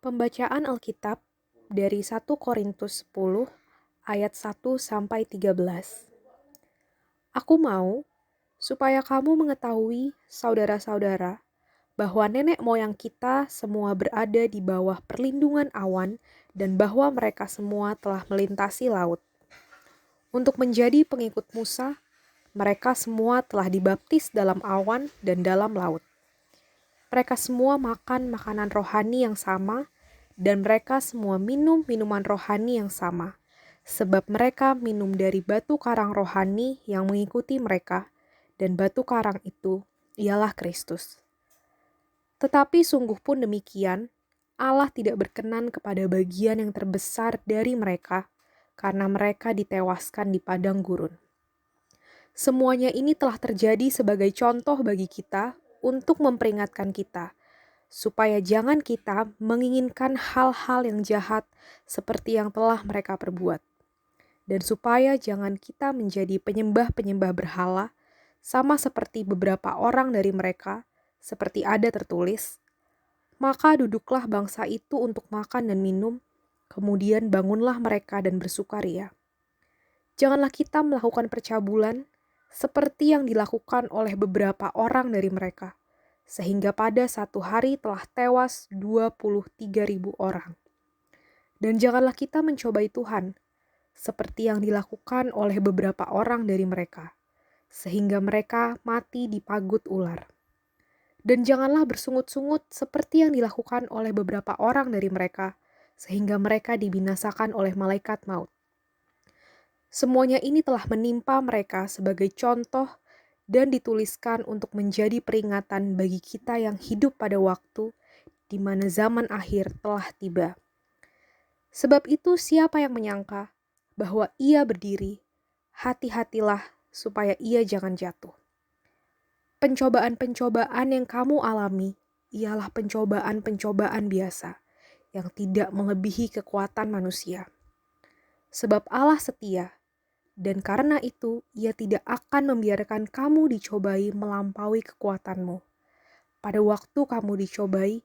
Pembacaan Alkitab dari 1 Korintus 10 ayat 1 sampai 13. Aku mau supaya kamu mengetahui, saudara-saudara, bahwa nenek moyang kita semua berada di bawah perlindungan awan dan bahwa mereka semua telah melintasi laut. Untuk menjadi pengikut Musa, mereka semua telah dibaptis dalam awan dan dalam laut. Mereka semua makan makanan rohani yang sama, dan mereka semua minum minuman rohani yang sama, sebab mereka minum dari batu karang rohani yang mengikuti mereka, dan batu karang itu ialah Kristus. Tetapi sungguh pun demikian, Allah tidak berkenan kepada bagian yang terbesar dari mereka, karena mereka ditewaskan di padang gurun. Semuanya ini telah terjadi sebagai contoh bagi kita untuk memperingatkan kita, supaya jangan kita menginginkan hal-hal yang jahat seperti yang telah mereka perbuat. Dan supaya jangan kita menjadi penyembah-penyembah berhala, sama seperti beberapa orang dari mereka, seperti ada tertulis, maka duduklah bangsa itu untuk makan dan minum, kemudian bangunlah mereka dan bersukaria. Janganlah kita melakukan percabulan, seperti yang dilakukan oleh beberapa orang dari mereka, sehingga pada satu hari telah tewas 23.000 orang. Dan janganlah kita mencobai Tuhan, seperti yang dilakukan oleh beberapa orang dari mereka, sehingga mereka mati dipagut ular. Dan janganlah bersungut-sungut seperti yang dilakukan oleh beberapa orang dari mereka, sehingga mereka dibinasakan oleh malaikat maut. Semuanya ini telah menimpa mereka sebagai contoh dan dituliskan untuk menjadi peringatan bagi kita yang hidup pada waktu di mana zaman akhir telah tiba. Sebab itu siapa yang menyangka bahwa ia berdiri, hati-hatilah supaya ia jangan jatuh. Pencobaan-pencobaan yang kamu alami ialah pencobaan-pencobaan biasa yang tidak melebihi kekuatan manusia. Sebab Allah setia, dan karena itu ia tidak akan membiarkan kamu dicobai melampaui kekuatanmu. Pada waktu kamu dicobai,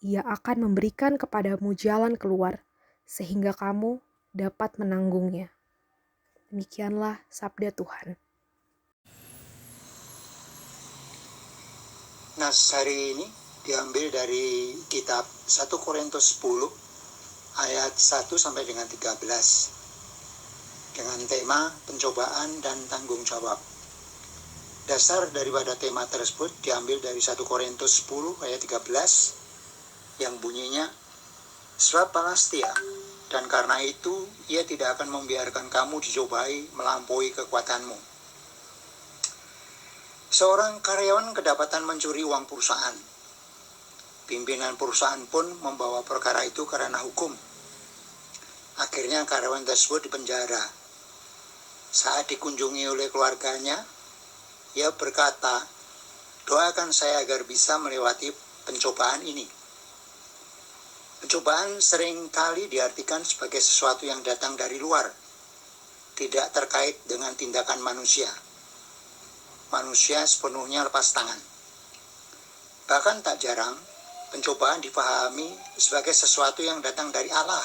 ia akan memberikan kepadamu jalan keluar, sehingga kamu dapat menanggungnya. Demikianlah sabda Tuhan. Nas hari ini diambil dari kitab 1 Korintus 10 ayat 1 sampai dengan 13 dengan tema pencobaan dan tanggung jawab. Dasar daripada tema tersebut diambil dari 1 Korintus 10 ayat 13 yang bunyinya, sebab Allah setia, dan karena itu ia tidak akan membiarkan kamu dicobai melampaui kekuatanmu. Seorang karyawan kedapatan mencuri uang perusahaan. Pimpinan perusahaan pun membawa perkara itu karena hukum. Akhirnya karyawan tersebut dipenjara. Saat dikunjungi oleh keluarganya, ia berkata, doakan saya agar bisa melewati pencobaan ini. Pencobaan sering kali diartikan sebagai sesuatu yang datang dari luar, tidak terkait dengan tindakan manusia. Manusia sepenuhnya lepas tangan. Bahkan tak jarang, pencobaan dipahami sebagai sesuatu yang datang dari Allah.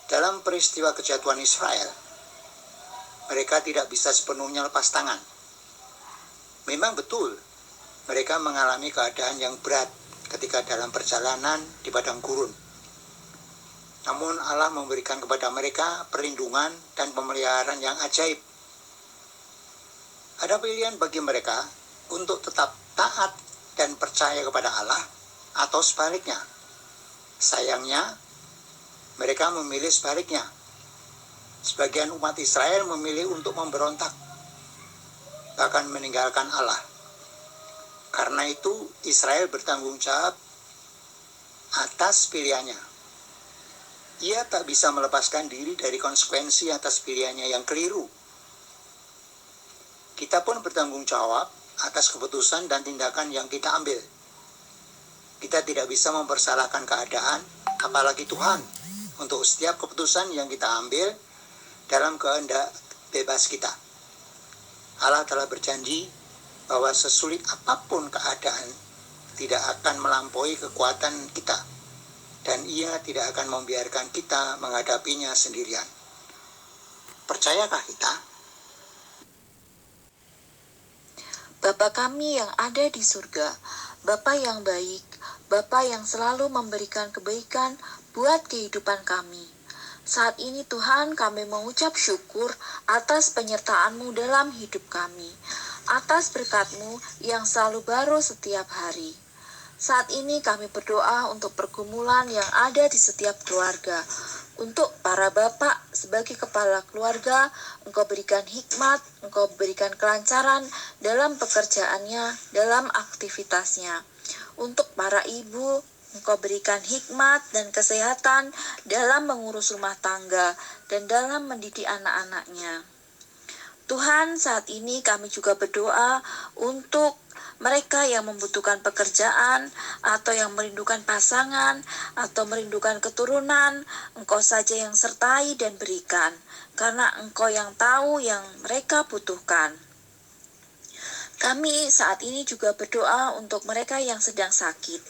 Dalam peristiwa kejatuhan Israel, mereka tidak bisa sepenuhnya lepas tangan. Memang betul, mereka mengalami keadaan yang berat ketika dalam perjalanan di padang gurun. Namun Allah memberikan kepada mereka perlindungan dan pemeliharaan yang ajaib. Ada pilihan bagi mereka untuk tetap taat dan percaya kepada Allah atau sebaliknya. Sayangnya, mereka memilih sebaliknya. Sebagian umat Israel memilih untuk memberontak, bahkan meninggalkan Allah. Karena itu, Israel bertanggung jawab atas pilihannya. Ia tak bisa melepaskan diri dari konsekuensi atas pilihannya yang keliru. Kita pun bertanggung jawab atas keputusan dan tindakan yang kita ambil. Kita tidak bisa mempersalahkan keadaan, apalagi Tuhan, untuk setiap keputusan yang kita ambil dalam kehendak bebas kita. Allah telah berjanji bahwa sesulit apapun keadaan, tidak akan melampaui kekuatan kita. dan Ia tidak akan membiarkan kita menghadapinya sendirian. Percayakah kita? Bapa kami yang ada di surga, Bapa yang baik, Bapa yang selalu memberikan kebaikan buat kehidupan kami. Saat ini Tuhan, kami mengucap syukur atas penyertaan-Mu dalam hidup kami, atas berkat-Mu yang selalu baru setiap hari. Saat ini kami berdoa untuk pergumulan yang ada di setiap keluarga. Untuk para bapak sebagai kepala keluarga, Engkau berikan hikmat, Engkau berikan kelancaran dalam pekerjaannya, dalam aktivitasnya. Untuk para ibu, Engkau berikan hikmat dan kesehatan dalam mengurus rumah tangga dan dalam mendidik anak-anaknya. Tuhan, saat ini kami juga berdoa untuk mereka yang membutuhkan pekerjaan atau yang merindukan pasangan atau merindukan keturunan. Engkau saja yang sertai dan berikan, karena Engkau yang tahu yang mereka butuhkan. Kami saat ini juga berdoa untuk mereka yang sedang sakit.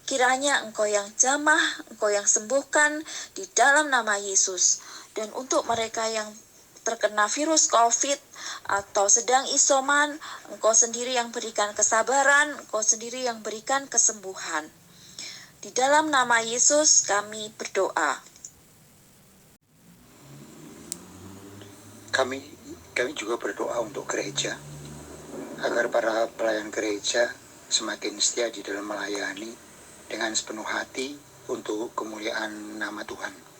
Kiranya Engkau yang jamah, Engkau yang sembuhkan di dalam nama Yesus. Dan untuk mereka yang terkena virus COVID atau sedang isoman, Engkau sendiri yang berikan kesabaran, Engkau sendiri yang berikan kesembuhan. Di dalam nama Yesus kami berdoa. Kami juga berdoa untuk gereja, agar para pelayan gereja semakin setia di dalam melayani dengan sepenuh hati untuk kemuliaan nama Tuhan.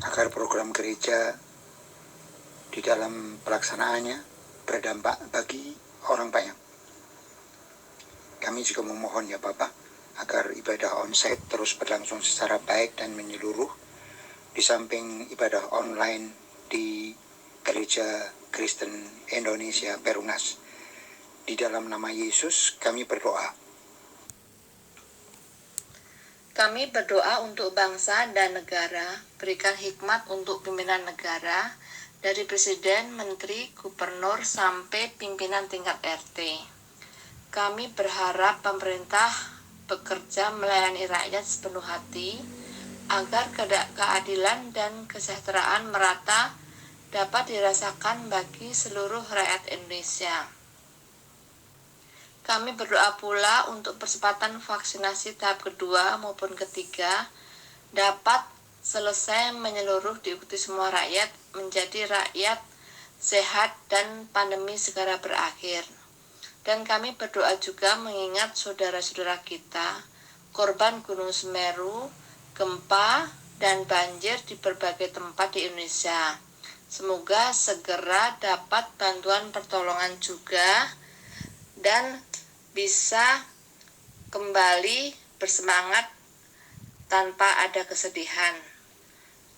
Agar program gereja di dalam pelaksanaannya berdampak bagi orang banyak. Kami juga memohon ya Bapak, agar ibadah onsite terus berlangsung secara baik dan menyeluruh, di samping ibadah online di Gereja Kristen Indonesia Perumnas. Di dalam nama Yesus kami berdoa. Kami berdoa untuk bangsa dan negara, berikan hikmat untuk pimpinan negara, dari presiden, menteri, gubernur, sampai pimpinan tingkat RT. Kami berharap pemerintah bekerja melayani rakyat sepenuh hati, agar keadilan dan kesejahteraan merata dapat dirasakan bagi seluruh rakyat Indonesia. Kami berdoa pula untuk percepatan vaksinasi tahap kedua maupun ketiga dapat selesai menyeluruh diikuti semua rakyat, menjadi rakyat sehat dan pandemi segera berakhir. Dan kami berdoa juga mengingat saudara-saudara kita, korban Gunung Semeru, gempa, dan banjir di berbagai tempat di Indonesia. Semoga segera dapat bantuan pertolongan juga dan bisa kembali bersemangat tanpa ada kesedihan.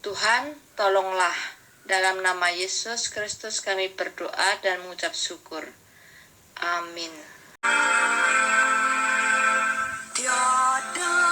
Tuhan, tolonglah. Dalam nama Yesus Kristus kami berdoa dan mengucap syukur. Amin. Tiada